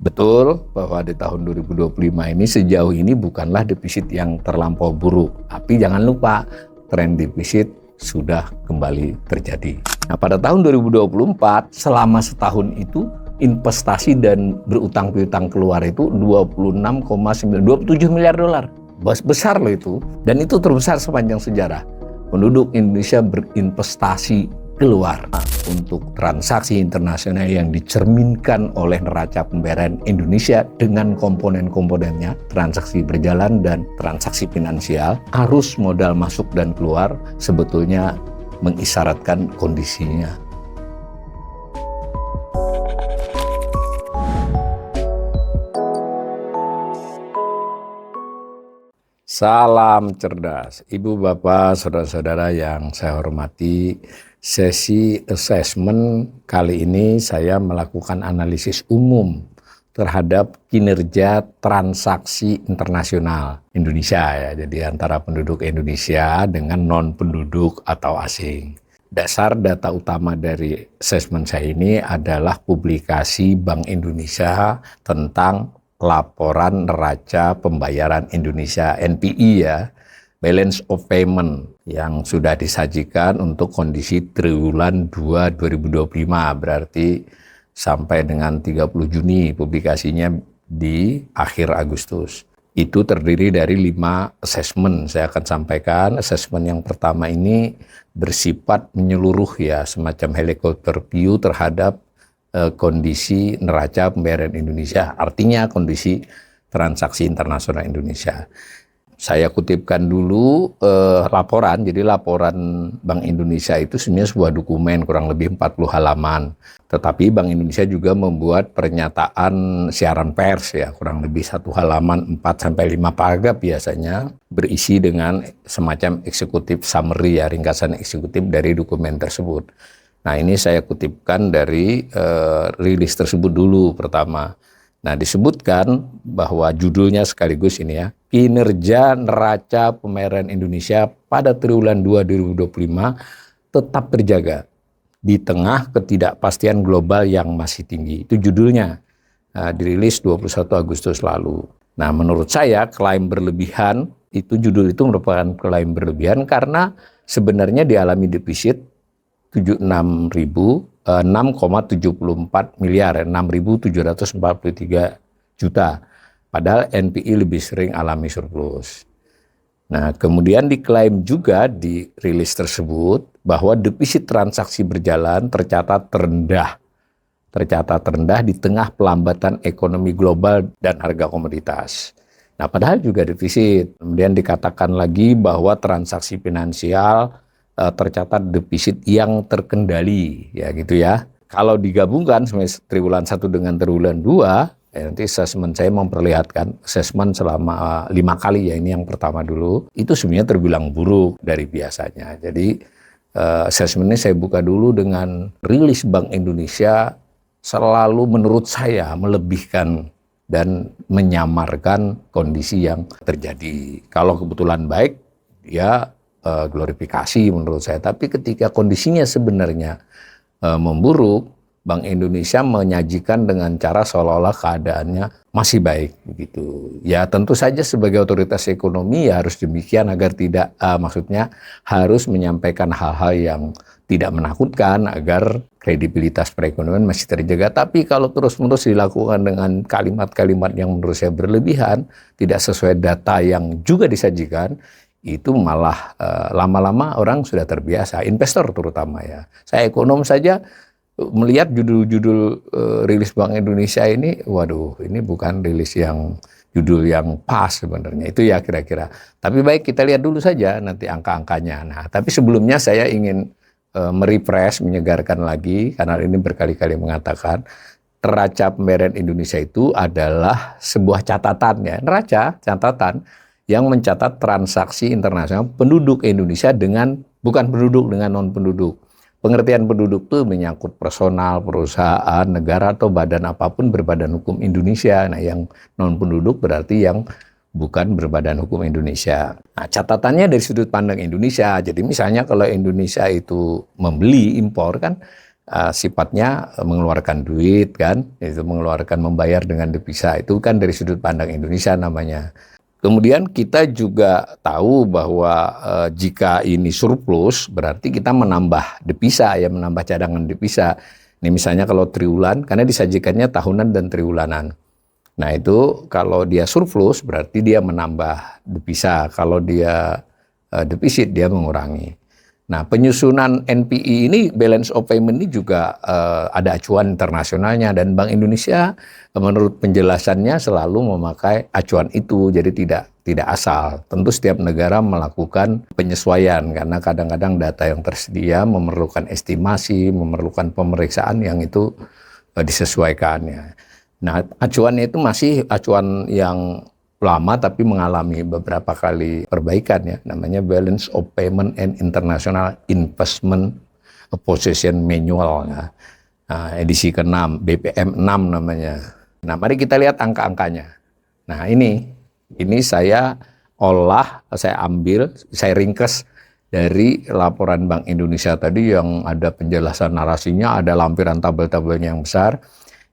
Betul bahwa di tahun 2025 ini sejauh ini bukanlah defisit yang terlampau buruk. Tapi jangan lupa tren defisit sudah kembali terjadi. Nah, pada tahun 2024 selama setahun itu investasi dan berutang piutang keluar itu 26,9 27 miliar dolar. Besar loh itu, dan itu terbesar sepanjang sejarah. Penduduk Indonesia berinvestasi keluar untuk transaksi internasional yang dicerminkan oleh neraca pembayaran Indonesia dengan komponen-komponennya, transaksi berjalan dan transaksi finansial. Arus modal masuk dan keluar sebetulnya mengisyaratkan kondisinya. Salam cerdas, Ibu, Bapak, Saudara-saudara yang saya hormati. Sesi assessment kali ini saya melakukan analisis umum terhadap kinerja transaksi internasional Indonesia ya. Jadi antara penduduk Indonesia dengan non-penduduk atau asing. Dasar data utama dari assessment saya ini adalah publikasi Bank Indonesia tentang laporan neraca pembayaran Indonesia (NPI) ya, balance of payment, yang sudah disajikan untuk kondisi triwulan 2 2025, berarti sampai dengan 30 Juni, publikasinya di akhir Agustus. Itu terdiri dari 5 assessment. Saya akan sampaikan assessment yang pertama ini bersifat menyeluruh ya, semacam helikopter view terhadap kondisi neraca pembayaran Indonesia, artinya kondisi transaksi internasional Indonesia. Saya kutipkan dulu laporan. Jadi laporan Bank Indonesia itu sebenarnya sebuah dokumen kurang lebih 40 halaman. Tetapi Bank Indonesia juga membuat pernyataan siaran pers ya, kurang lebih 1 halaman 4-5 paragraf biasanya, berisi dengan semacam eksekutif summary ya, ringkasan eksekutif dari dokumen tersebut. Nah, ini saya kutipkan dari rilis tersebut dulu pertama. Nah, disebutkan bahwa judulnya sekaligus ini ya, kinerja neraca pembayaran Indonesia pada triwulan 2 2025 tetap terjaga di tengah ketidakpastian global yang masih tinggi. Itu judulnya, dirilis 21 Agustus lalu. Nah, menurut saya klaim berlebihan, judul itu merupakan klaim berlebihan karena sebenarnya dialami defisit 6,74 miliar, 6.743 juta. Padahal NPI lebih sering alami surplus. Nah, kemudian diklaim juga di rilis tersebut bahwa defisit transaksi berjalan tercatat terendah di tengah pelambatan ekonomi global dan harga komoditas. Nah, padahal juga defisit. Kemudian dikatakan lagi bahwa transaksi finansial tercatat defisit yang terkendali ya gitu ya. Kalau digabungkan triwulan 1 dengan triwulan 2, nanti assessment saya memperlihatkan assessment selama 5 kali ya, ini yang pertama dulu, itu sebenarnya terbilang buruk dari biasanya. Jadi assessment ini saya buka dulu dengan rilis Bank Indonesia selalu menurut saya melebihkan dan menyamarkan kondisi yang terjadi. Kalau kebetulan baik ya glorifikasi menurut saya, tapi ketika kondisinya sebenarnya memburuk, Bank Indonesia menyajikan dengan cara seolah-olah keadaannya masih baik begitu. Ya tentu saja sebagai otoritas ekonomi ya harus demikian agar tidak, maksudnya harus menyampaikan hal-hal yang tidak menakutkan agar kredibilitas perekonomian masih terjaga. Tapi kalau terus-menerus dilakukan dengan kalimat-kalimat yang menurut saya berlebihan, tidak sesuai data yang juga disajikan, itu malah lama-lama orang sudah terbiasa, investor terutama ya. Saya ekonom saja melihat judul-judul rilis Bank Indonesia ini, waduh, ini bukan rilis yang judul yang pas sebenarnya. Itu ya kira-kira. Tapi baik, kita lihat dulu saja nanti angka-angkanya. Nah, tapi sebelumnya saya ingin merefresh, menyegarkan lagi, karena ini berkali-kali mengatakan neraca pembayaran Indonesia itu adalah sebuah catatan ya, neraca catatan yang mencatat transaksi internasional penduduk Indonesia dengan, bukan penduduk dengan non-penduduk. Pengertian penduduk itu menyangkut personal, perusahaan, negara, atau badan apapun berbadan hukum Indonesia. Nah, yang non-penduduk berarti yang bukan berbadan hukum Indonesia. Nah, catatannya dari sudut pandang Indonesia. Jadi misalnya kalau Indonesia itu membeli impor kan, sifatnya mengeluarkan duit kan, itu mengeluarkan membayar dengan devisa, itu kan dari sudut pandang Indonesia namanya. Kemudian kita juga tahu bahwa jika ini surplus berarti kita menambah devisa ya, menambah cadangan devisa. Ini misalnya kalau triwulan, karena disajikannya tahunan dan triwulanan. Nah itu kalau dia surplus berarti dia menambah devisa, kalau dia defisit dia mengurangi. Nah penyusunan NPI ini, balance of payment ini juga ada acuan internasionalnya, dan Bank Indonesia menurut penjelasannya selalu memakai acuan itu, jadi tidak asal. Tentu setiap negara melakukan penyesuaian karena kadang-kadang data yang tersedia memerlukan estimasi, memerlukan pemeriksaan yang itu disesuaikannya. Nah, acuannya itu masih acuan yang lama tapi mengalami beberapa kali perbaikan ya, namanya Balance of Payment and International Investment Position Manual ya. Nah, edisi ke-6, BPM 6 namanya. Nah, mari kita lihat angka-angkanya. Nah, ini saya ambil, saya ringkes dari laporan Bank Indonesia tadi yang ada penjelasan narasinya, ada lampiran tabel-tabelnya yang besar.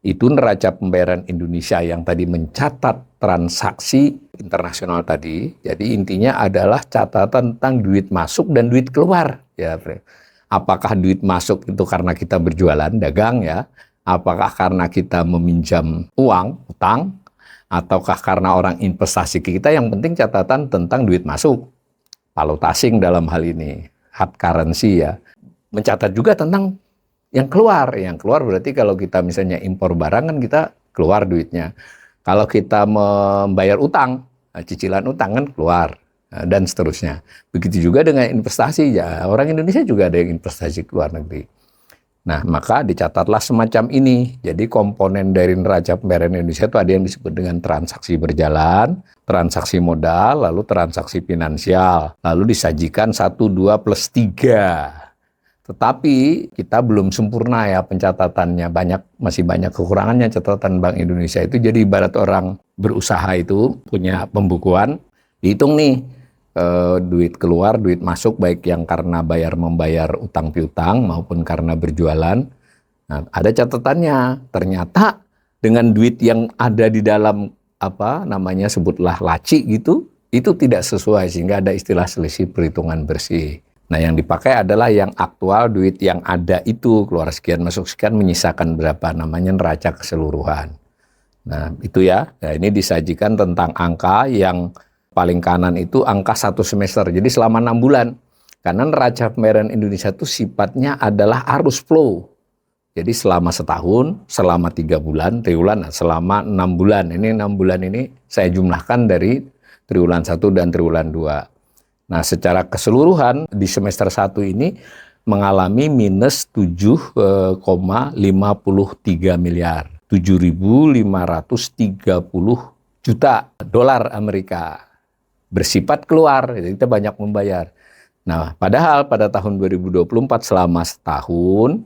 Itu neraca pembayaran Indonesia yang tadi mencatat transaksi internasional tadi. Jadi intinya adalah catatan tentang duit masuk dan duit keluar. Ya, apakah duit masuk itu karena kita berjualan, dagang ya? Apakah karena kita meminjam uang, utang? Ataukah karena orang investasi ke kita? Yang penting catatan tentang duit masuk. Valutasing dalam hal ini, hard currency ya. Mencatat juga tentang yang keluar berarti kalau kita misalnya impor barang kan kita keluar duitnya. Kalau kita membayar utang, cicilan utang kan keluar, dan seterusnya. Begitu juga dengan investasi ya, orang Indonesia juga ada yang investasi ke luar negeri. Nah, maka dicatatlah semacam ini. Jadi komponen dari neraca pembayaran Indonesia itu ada yang disebut dengan transaksi berjalan, transaksi modal, lalu transaksi finansial. Lalu disajikan 1, 2, plus 3. Tetapi kita belum sempurna ya pencatatannya, masih banyak kekurangannya catatan Bank Indonesia itu. Jadi ibarat orang berusaha itu punya pembukuan, dihitung nih duit keluar, duit masuk, baik yang karena membayar utang piutang maupun karena berjualan. Nah, ada catatannya, ternyata dengan duit yang ada di dalam sebutlah laci gitu, itu tidak sesuai sehingga ada istilah selisih perhitungan bersih. Nah, yang dipakai adalah yang aktual, duit yang ada itu keluar sekian, masuk sekian, menyisakan berapa, namanya neraca keseluruhan. Nah, itu ya. Nah, ini disajikan tentang angka yang paling kanan itu angka 1 semester. Jadi selama 6 bulan. Karena neraca pembayaran Indonesia itu sifatnya adalah arus flow. Jadi selama setahun, selama 3 bulan, triwulan, selama 6 bulan. Ini 6 bulan ini saya jumlahkan dari triwulan 1 dan triwulan 2. Nah, secara keseluruhan di semester 1 ini mengalami minus 7,53 miliar. 7.530 juta dolar Amerika. Bersifat keluar, jadi kita banyak membayar. Nah, padahal pada tahun 2024 selama setahun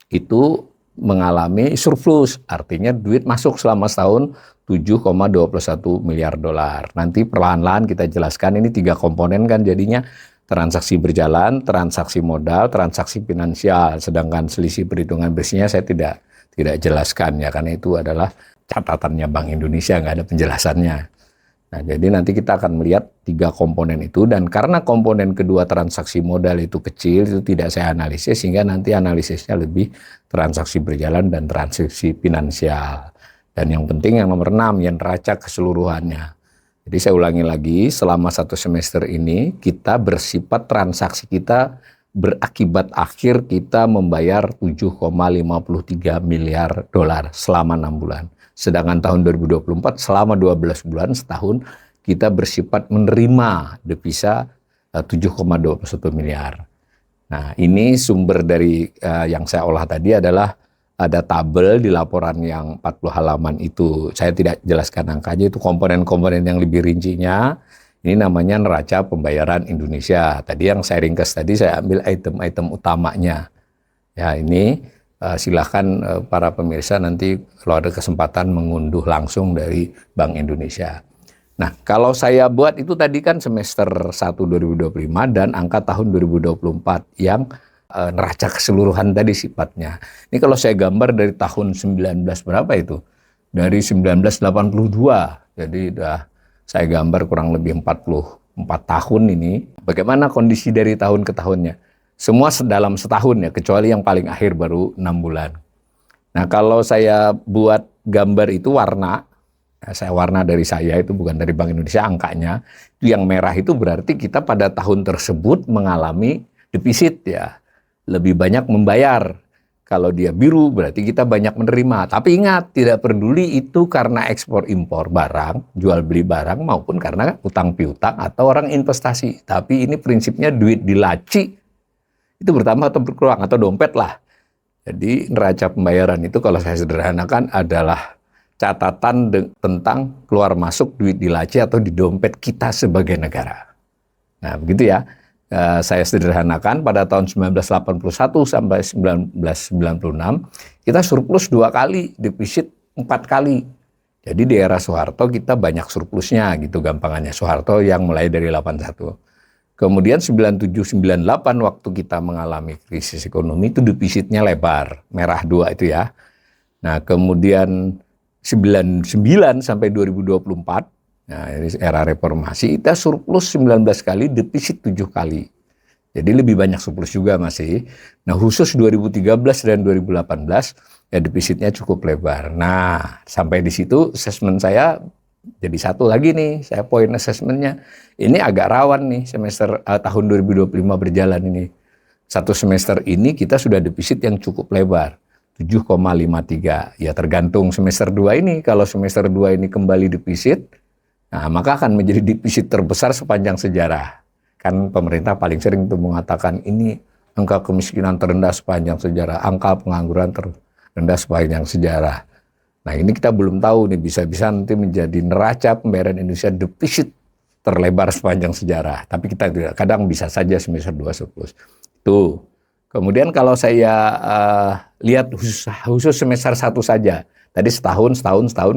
itu mengalami surplus, artinya duit masuk selama setahun 7,21 miliar dolar. Nanti perlahan-lahan kita jelaskan, ini 3 komponen kan jadinya, transaksi berjalan, transaksi modal, transaksi finansial. Sedangkan selisih perhitungan bersihnya saya tidak jelaskan ya, karena itu adalah catatannya Bank Indonesia, nggak ada penjelasannya. Nah, jadi nanti kita akan melihat 3 komponen itu, dan karena komponen kedua transaksi modal itu kecil, itu tidak saya analisis, sehingga nanti analisisnya lebih transaksi berjalan dan transaksi finansial. Dan yang penting yang nomor 6, yang neraca keseluruhannya. Jadi saya ulangi lagi, selama 1 semester ini kita bersifat transaksi kita berakibat akhir kita membayar 7,53 miliar dolar selama 6 bulan. Sedangkan tahun 2024 selama 12 bulan setahun kita bersifat menerima devisa 7,21 miliar. Nah, ini sumber dari yang saya olah tadi adalah ada tabel di laporan yang 40 halaman itu. Saya tidak jelaskan angkanya, itu komponen-komponen yang lebih rincinya. Ini namanya neraca pembayaran Indonesia. Tadi yang saya ringkas tadi saya ambil item-item utamanya. Ya, ini silakan para pemirsa nanti kalau ada kesempatan mengunduh langsung dari Bank Indonesia. Nah, kalau saya buat itu tadi kan semester 1 2025 dan angka tahun 2024 yang neraca keseluruhan tadi sifatnya. Ini kalau saya gambar dari tahun 19 berapa itu? Dari 1982. Jadi saya gambar kurang lebih 44 tahun ini. Bagaimana kondisi dari tahun ke tahunnya? Semua dalam setahun ya, kecuali yang paling akhir baru 6 bulan. Nah, kalau saya buat gambar itu warna, saya warna dari saya itu bukan dari Bank Indonesia angkanya, itu yang merah itu berarti kita pada tahun tersebut mengalami defisit ya, lebih banyak membayar. Kalau dia biru berarti kita banyak menerima. Tapi ingat, tidak peduli itu karena ekspor impor barang, jual beli barang maupun karena utang piutang atau orang investasi. Tapi ini prinsipnya duit di laci itu bertambah atau berkurang atau dompet lah. Jadi neraca pembayaran itu kalau saya sederhanakan adalah catatan tentang keluar masuk duit di laci atau di dompet kita sebagai negara. Nah begitu ya. Saya sederhanakan pada tahun 1981 sampai 1996 kita surplus 2 kali, defisit 4 kali. Jadi di era Soeharto kita banyak surplusnya gitu gampangannya. Soeharto yang mulai dari 81. Kemudian 97-98 waktu kita mengalami krisis ekonomi itu defisitnya lebar, merah 2 itu ya. Nah kemudian 99 sampai 2024, nah, ini era reformasi, kita surplus 19 kali, defisit 7 kali. Jadi lebih banyak surplus juga masih. Nah khusus 2013 dan 2018, ya defisitnya cukup lebar. Nah sampai di situ assessment saya jadi satu lagi nih, saya poin assessmentnya. Ini agak rawan nih semester tahun 2025 berjalan ini. Satu semester ini kita sudah defisit yang cukup lebar. 7,53. Ya tergantung semester 2 ini. Kalau semester 2 ini kembali defisit, nah, maka akan menjadi defisit terbesar sepanjang sejarah. Kan pemerintah paling sering tuh mengatakan ini angka kemiskinan terendah sepanjang sejarah, angka pengangguran terendah sepanjang sejarah. Nah ini kita belum tahu nih, bisa-bisa nanti menjadi neraca pembayaran Indonesia defisit terlebar sepanjang sejarah. Tapi kita tidak, kadang bisa saja semester 2 surplus. Tuh. Kemudian kalau saya lihat khusus semester 1 saja, tadi setahun,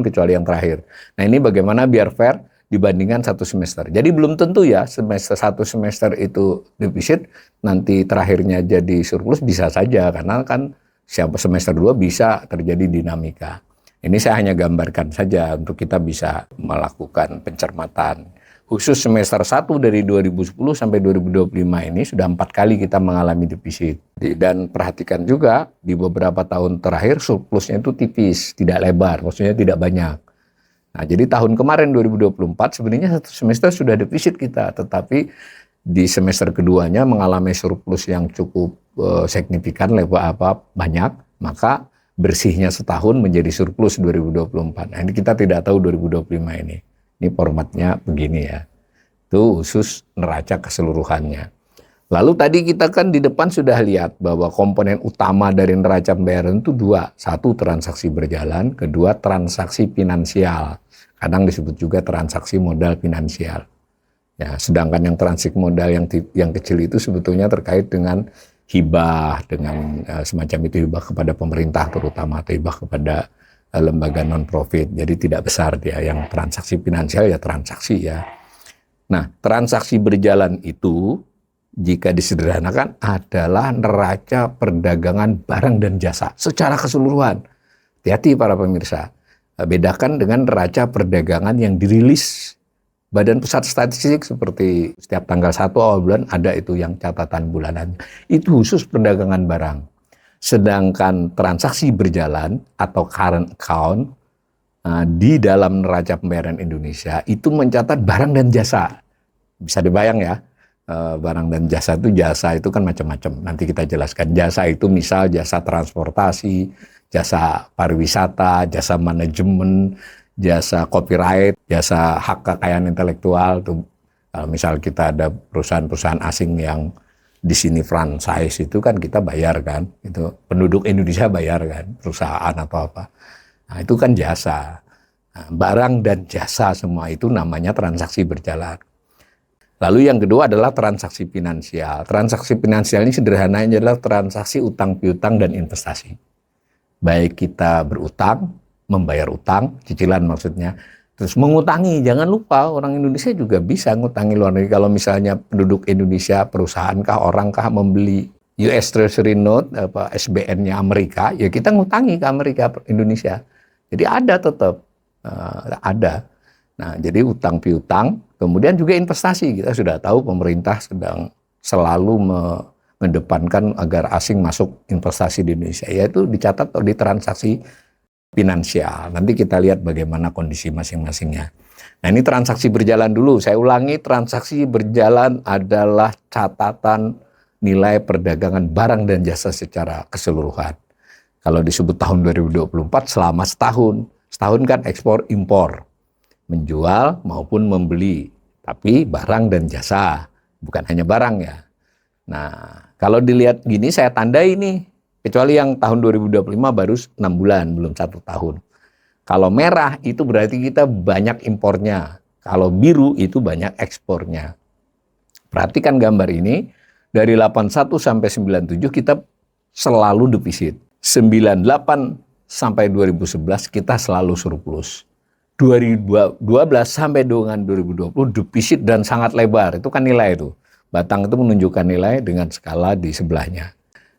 kecuali yang terakhir. Nah ini bagaimana biar fair dibandingkan satu semester. Jadi belum tentu ya satu semester itu defisit, nanti terakhirnya jadi surplus bisa saja. Karena kan semester 2 bisa terjadi dinamika. Ini saya hanya gambarkan saja untuk kita bisa melakukan pencermatan. Khusus semester 1 dari 2010 sampai 2025 ini sudah 4 kali kita mengalami defisit. Dan perhatikan juga di beberapa tahun terakhir surplusnya itu tipis, tidak lebar, maksudnya tidak banyak. Nah jadi tahun kemarin 2024 sebenarnya satu semester sudah defisit kita, tetapi di semester keduanya mengalami surplus yang cukup signifikan, banyak, maka bersihnya setahun menjadi surplus 2024. Nah ini kita tidak tahu 2025 ini. Ini formatnya begini ya. Itu khusus neraca keseluruhannya. Lalu tadi kita kan di depan sudah lihat bahwa komponen utama dari neraca pembayaran itu 2. 1 transaksi berjalan, kedua transaksi finansial. Kadang disebut juga transaksi modal finansial. Ya, sedangkan yang transaksi modal yang kecil itu sebetulnya terkait dengan hibah, dengan semacam itu, hibah kepada pemerintah terutama atau hibah kepada lembaga non-profit. Jadi tidak besar dia. Yang transaksi finansial ya transaksi ya. Nah, transaksi berjalan itu jika disederhanakan adalah neraca perdagangan barang dan jasa secara keseluruhan. Hati-hati para pemirsa. Bedakan dengan neraca perdagangan yang dirilis Badan Pusat Statistik seperti setiap tanggal 1 awal bulan ada itu yang catatan bulanan. Itu khusus perdagangan barang. Sedangkan transaksi berjalan atau current account di dalam neraca pembayaran Indonesia itu mencatat barang dan jasa. Bisa dibayang ya, barang dan jasa itu kan macam-macam. Nanti kita jelaskan. Jasa itu misal jasa transportasi, jasa pariwisata, jasa manajemen, jasa copyright, jasa hak kekayaan intelektual. Tuh, kalau misal kita ada perusahaan-perusahaan asing yang di sini franchise itu kan kita bayar kan, itu penduduk Indonesia bayar kan, perusahaan atau apa. Nah itu kan jasa. Nah, barang dan jasa semua itu namanya transaksi berjalan. Lalu yang kedua adalah transaksi finansial. Transaksi finansial ini sederhananya adalah transaksi utang piutang dan investasi. Baik kita berutang, membayar utang, cicilan maksudnya, terus mengutangi. Jangan lupa orang Indonesia juga bisa ngutangi luar negeri. Kalau misalnya penduduk Indonesia, perusahaan kah, orang kah membeli US Treasury Note, SBN-nya Amerika, ya kita ngutangi ke Amerika, Indonesia. Jadi ada tetap, ada. Nah, jadi utang piutang, kemudian juga investasi. Kita sudah tahu pemerintah sedang selalu mendepankan agar asing masuk investasi di Indonesia, yaitu dicatat di transaksi finansial. Nanti kita lihat bagaimana kondisi masing-masingnya. Nah, ini transaksi berjalan dulu. Saya ulangi, transaksi berjalan adalah catatan nilai perdagangan barang dan jasa secara keseluruhan. Kalau disebut tahun 2024 selama setahun. Setahun kan ekspor impor. Menjual maupun membeli, tapi barang dan jasa, bukan hanya barang ya. Nah, kalau dilihat gini saya tandai ini, kecuali yang tahun 2025 baru 6 bulan, belum 1 tahun. Kalau merah itu berarti kita banyak impornya, kalau biru itu banyak ekspornya. Perhatikan gambar ini, dari 81 sampai 97 kita selalu defisit. 98 sampai 2011 kita selalu surplus. 2012 sampai dengan 2020 defisit dan sangat lebar, itu kan nilai itu. Batang itu menunjukkan nilai dengan skala di sebelahnya.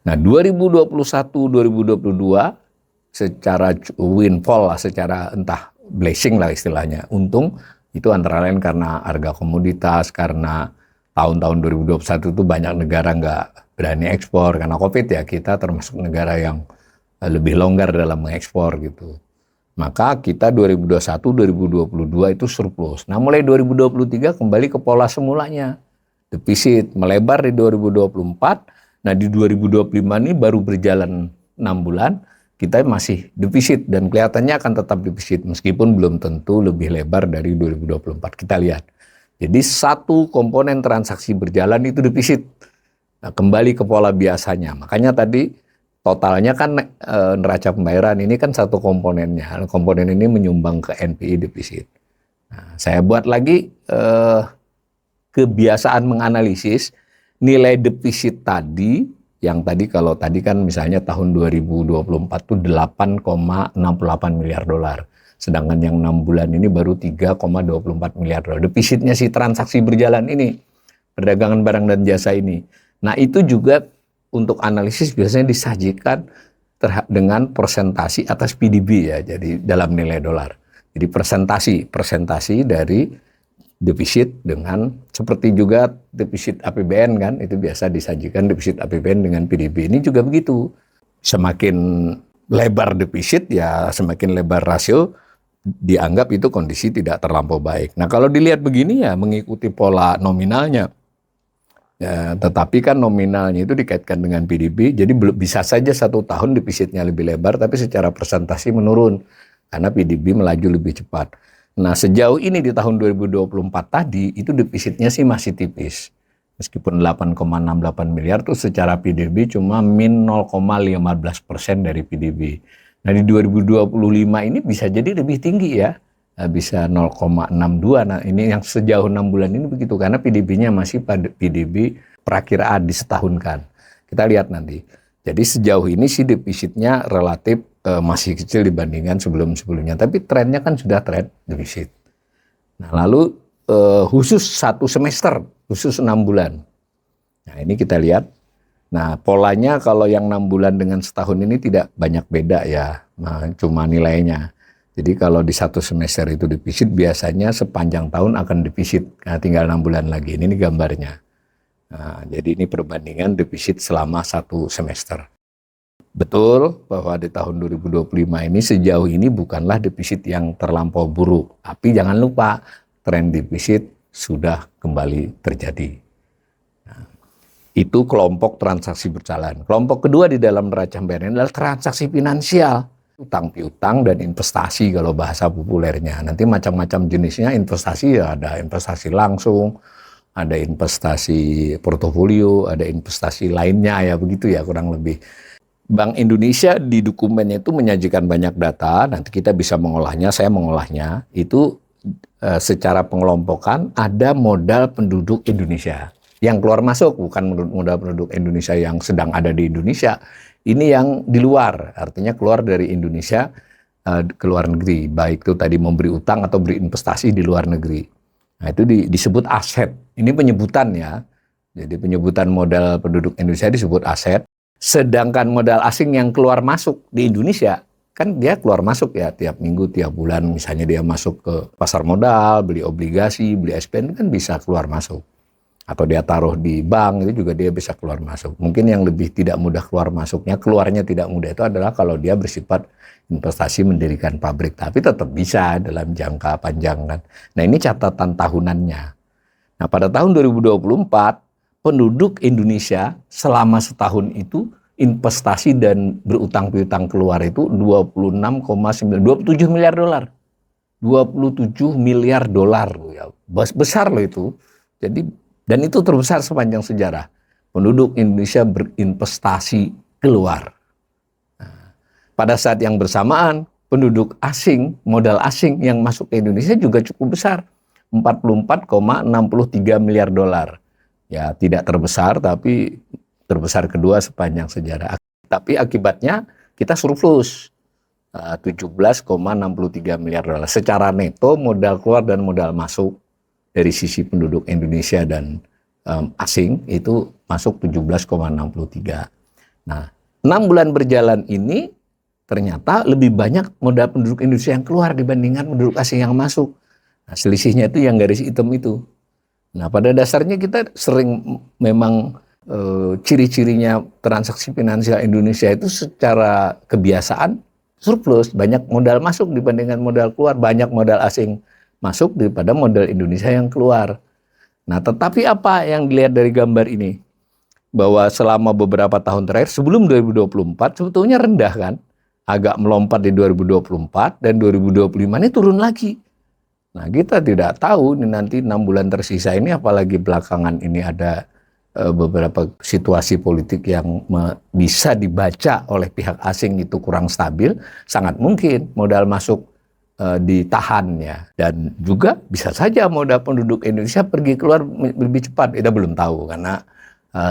Nah, 2021-2022 secara windfall lah, secara entah blessing lah istilahnya, untung itu antara lain karena harga komoditas, karena tahun-tahun 2021 itu banyak negara nggak berani ekspor karena COVID ya, kita termasuk negara yang lebih longgar dalam mengekspor gitu. Maka kita 2021-2022 itu surplus. Nah, mulai 2023 kembali ke pola semulanya. Defisit melebar di 2024. Nah, di 2025 ini baru berjalan 6 bulan, kita masih defisit dan kelihatannya akan tetap defisit meskipun belum tentu lebih lebar dari 2024. Kita lihat. Jadi satu komponen transaksi berjalan itu defisit. Nah, kembali ke pola biasanya. Makanya tadi totalnya kan neraca pembayaran ini kan satu komponennya. Komponen ini menyumbang ke NPI defisit. Nah, saya buat lagi kebiasaan menganalisis nilai defisit tadi, yang tadi kalau tadi kan misalnya tahun 2024 itu 8,68 miliar dolar. Sedangkan yang 6 bulan ini baru 3,24 miliar dolar. Defisitnya si transaksi berjalan ini, perdagangan barang dan jasa ini. Nah, itu juga untuk analisis biasanya disajikan dengan persentasi atas PDB ya, jadi dalam nilai dolar. Jadi presentasi dari defisit dengan seperti juga defisit APBN kan, itu biasa disajikan defisit APBN dengan PDB. Ini juga begitu. Semakin lebar defisit ya semakin lebar rasio, dianggap itu kondisi tidak terlampau baik. Nah, kalau dilihat begini ya mengikuti pola nominalnya. Ya, tetapi kan nominalnya itu dikaitkan dengan PDB, jadi bisa saja 1 tahun defisitnya lebih lebar, tapi secara presentasi menurun karena PDB melaju lebih cepat. Nah, sejauh ini di tahun 2024 tadi itu defisitnya sih masih tipis, meskipun 8,68 miliar tuh secara PDB cuma min 0,15% dari PDB. Nah, di 2025 ini bisa jadi lebih tinggi ya. Bisa 0,62. Nah, ini yang sejauh 6 bulan ini begitu karena PDB-nya masih pada PDB perakiraan disetahunkan. Kita lihat nanti. Jadi sejauh ini sih defisitnya relatif masih kecil dibandingkan sebelum-sebelumnya, tapi trennya kan sudah tren defisit. Nah, lalu khusus 1 semester, khusus 6 bulan. Nah, ini kita lihat. Nah, polanya kalau yang 6 bulan dengan setahun ini tidak banyak beda ya. Nah, cuma nilainya. Jadi kalau di 1 semester itu defisit, biasanya sepanjang tahun akan defisit. Nah, tinggal 6 bulan lagi. Ini gambarnya. Nah, jadi ini perbandingan defisit selama 1 semester. Betul bahwa di tahun 2025 ini sejauh ini bukanlah defisit yang terlampau buruk. Tapi jangan lupa tren defisit sudah kembali terjadi. Nah, itu kelompok transaksi berjalan. Kelompok kedua di dalam neraca pembayaran adalah transaksi finansial. Utang piutang dan investasi kalau bahasa populernya. Nanti macam-macam jenisnya investasi ya, ada investasi langsung, ada investasi portofolio, ada investasi lainnya ya begitu ya kurang lebih. Bank Indonesia di dokumennya itu menyajikan banyak data, nanti kita bisa mengolahnya, saya mengolahnya, itu secara pengelompokan ada modal penduduk Indonesia yang keluar masuk, bukan modal penduduk Indonesia yang sedang ada di Indonesia. Ini yang di luar, artinya keluar dari Indonesia ke luar negeri, baik itu tadi memberi utang atau beri investasi di luar negeri. Nah, itu disebut aset. Ini penyebutan ya. Jadi penyebutan modal penduduk Indonesia disebut aset. Sedangkan modal asing yang keluar masuk di Indonesia, kan dia keluar masuk ya tiap minggu, tiap bulan. Misalnya dia masuk ke pasar modal, beli obligasi, beli SPN, kan bisa keluar masuk. Atau dia taruh di bank, itu juga dia bisa keluar masuk. Mungkin yang lebih tidak mudah keluar masuknya, keluarnya tidak mudah itu adalah kalau dia bersifat investasi mendirikan pabrik. Tapi tetap bisa dalam jangka panjang kan. Nah ini catatan tahunannya. Nah pada tahun 2024, penduduk Indonesia selama setahun itu investasi dan berutang piutang keluar itu 27 miliar dolar. 27 miliar dolar ya. Besar loh itu. Jadi dan itu terbesar sepanjang sejarah. Penduduk Indonesia berinvestasi keluar. Nah, pada saat yang bersamaan, penduduk asing, modal asing yang masuk ke Indonesia juga cukup besar. 44,63 miliar dolar. Ya tidak terbesar tapi terbesar kedua sepanjang sejarah. Tapi akibatnya kita surplus 17,63 miliar dolar. Secara neto modal keluar dan modal masuk dari sisi penduduk Indonesia dan asing itu masuk 17,63. Nah 6 bulan berjalan ini ternyata lebih banyak modal penduduk Indonesia yang keluar dibandingkan penduduk asing yang masuk. Nah selisihnya itu yang garis hitam itu. Nah, pada dasarnya kita sering memang ciri-cirinya transaksi finansial Indonesia itu secara kebiasaan surplus, banyak modal masuk dibandingkan modal keluar, banyak modal asing masuk daripada modal Indonesia yang keluar. Nah, tetapi apa yang dilihat dari gambar ini? Bahwa selama beberapa tahun terakhir sebelum 2024 sebetulnya rendah kan? Agak melompat di 2024 dan 2025 ini turun lagi. Nah kita tidak tahu nih nanti 6 bulan tersisa ini apalagi belakangan ini ada beberapa situasi politik yang bisa dibaca oleh pihak asing itu kurang stabil, sangat mungkin modal masuk ditahan ya. Dan juga bisa saja modal penduduk Indonesia pergi keluar lebih cepat, kita belum tahu karena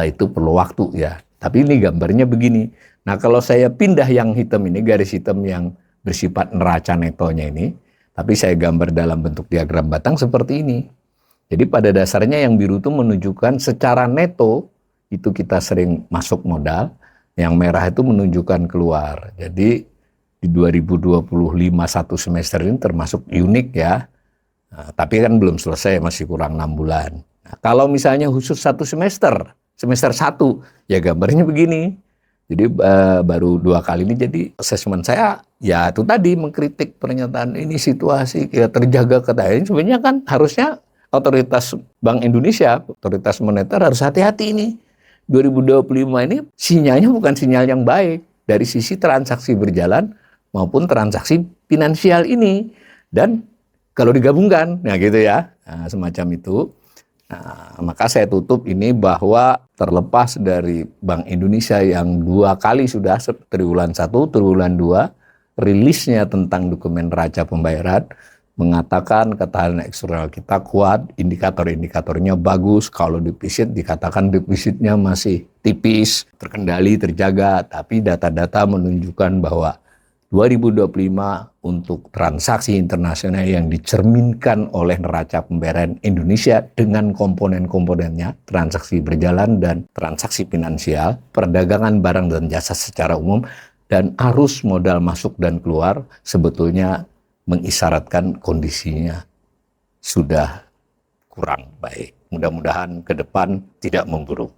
itu perlu waktu ya. Tapi ini gambarnya begini. Nah kalau saya pindah yang hitam ini, garis hitam yang bersifat neraca netonya ini, tapi saya gambar dalam bentuk diagram batang seperti ini. Jadi pada dasarnya yang biru itu menunjukkan secara neto itu kita sering masuk modal, yang merah itu menunjukkan keluar. Jadi di 2025 satu semester ini termasuk unik ya. Nah, tapi kan belum selesai, masih kurang 6 bulan. Nah, kalau misalnya khusus satu semester 1, ya gambarnya begini. Jadi baru 2 kali ini, jadi asesmen saya ya itu tadi mengkritik pernyataan ini situasi ya terjaga ini sebenarnya kan harusnya otoritas Bank Indonesia, otoritas moneter harus hati-hati ini. 2025 ini sinyalnya bukan sinyal yang baik dari sisi transaksi berjalan maupun transaksi finansial ini. Dan kalau digabungkan, nah gitu ya, nah, semacam itu. Nah, maka saya tutup ini bahwa terlepas dari Bank Indonesia yang 2 kali sudah triwulan 1, triwulan 2 rilisnya tentang dokumen neraca pembayaran mengatakan ketahanan eksternal kita kuat, indikator-indikatornya bagus, kalau defisit dikatakan defisitnya masih tipis, terkendali, terjaga, tapi data-data menunjukkan bahwa 2025 untuk transaksi internasional yang dicerminkan oleh neraca pembayaran Indonesia dengan komponen-komponennya, transaksi berjalan dan transaksi finansial, perdagangan barang dan jasa secara umum, dan arus modal masuk dan keluar sebetulnya mengisyaratkan kondisinya sudah kurang baik. Mudah-mudahan ke depan tidak memburuk.